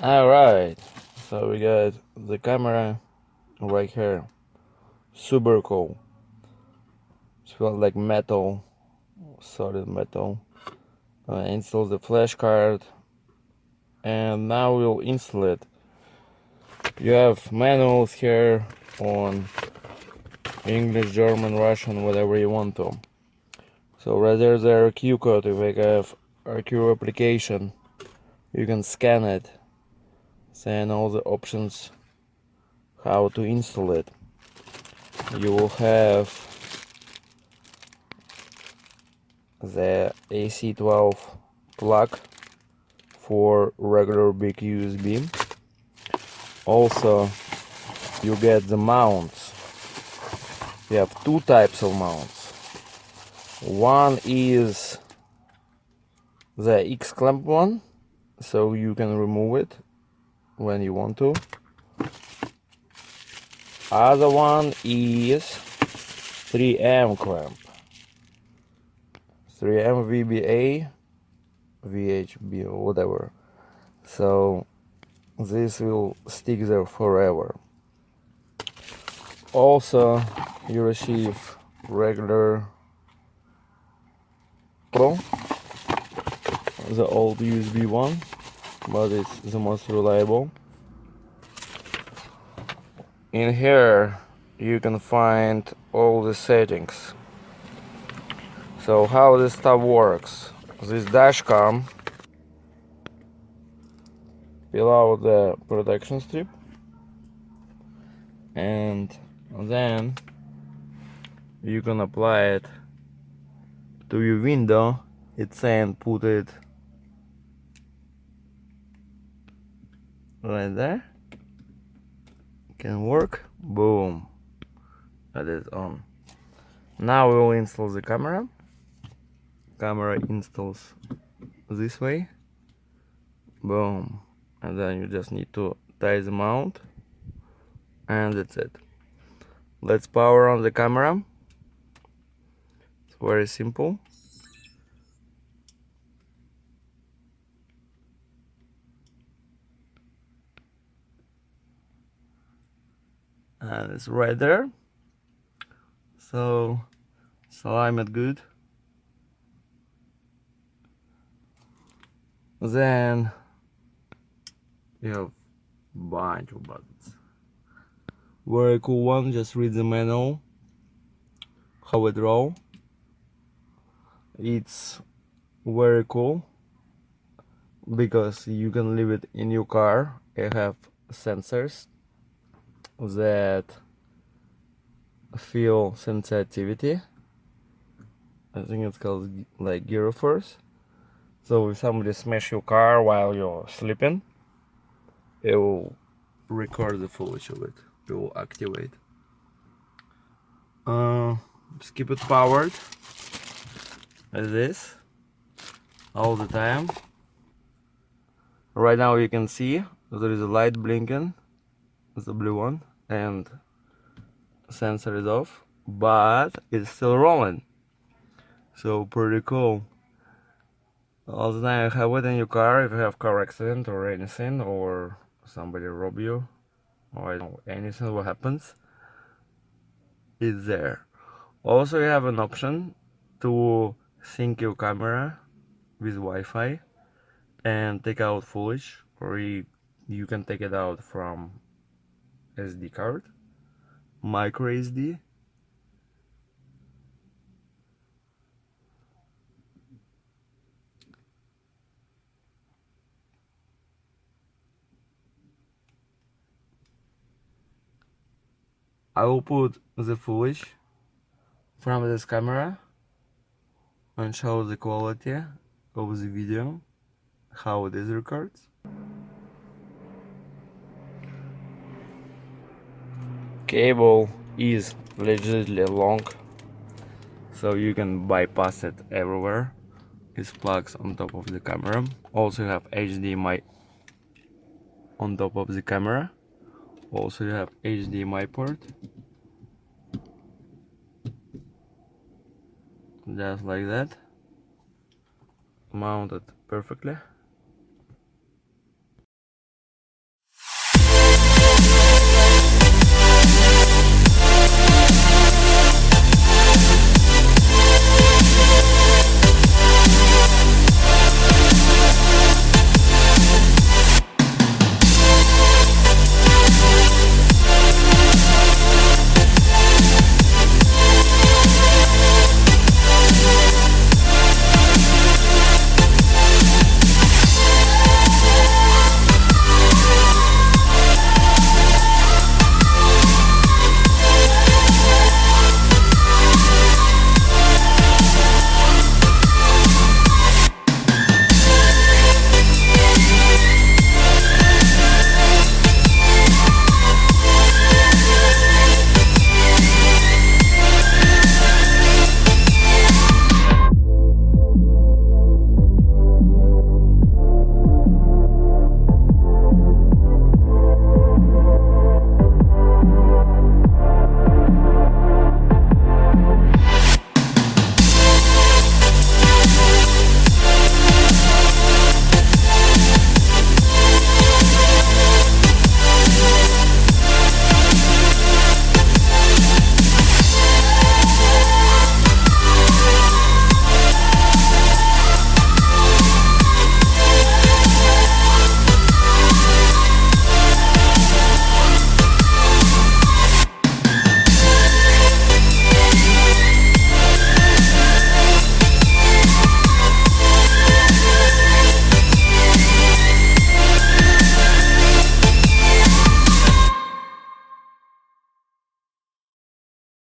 Alright, so we got the camera right here. Super cool. It feels like metal, solid metal. Install the flash card, and now we'll install it. You have manuals here on English, German, Russian, whatever you want to. So right there's the RQ code. If I have RQ application, you can scan it, send all the options how to install it. You will have the AC12 plug for regular big USB. Also, you get the mounts. You have two types of mounts. One is the X-clamp one, so you can remove it when you want to. Other one is 3M clamp. 3M VBA, VHB, or whatever. So this will stick there forever. Also, you receive regular Pro, the old USB one, but it's the most reliable. In here you can find all the settings. So how this stuff works: this dash cam, peel out the protection strip, and then you can apply it to your window. It's saying put it right there. Can work. Boom, that is on. Now we will install the camera. Camera installs this way. Boom, and then you just need to tie the mount, and that's it. Let's power on the camera. It's very simple. And it's right there. So align it good. Then you have a bunch of buttons. Very cool one. Just read the manual how it roll. It's very cool because you can leave it in your car. I have sensors that feel sensitivity. I think it's called like gyrophores. So if somebody smash your car while you're sleeping, it will record the footage of it. It will activate. Just keep it powered as this all the time. Right now you can see there is a light blinking. It's the blue one, and sensor is off, but it's still rolling. So pretty cool. All the time you have it in your car if you have car accident or anything, or somebody rob you, or I don't know, anything what happens, it's there. Also, you have an option to sync your camera with Wi-Fi and take out footage, or you can take it out from SD card, micro SD. I will put the footage from this camera and show the quality of the video, how it is records. Cable is legitimately long, so you can bypass it everywhere. It plugs on top of the camera. Also you have HDMI on top of the camera. Also you have HDMI port, just like that, mounted perfectly.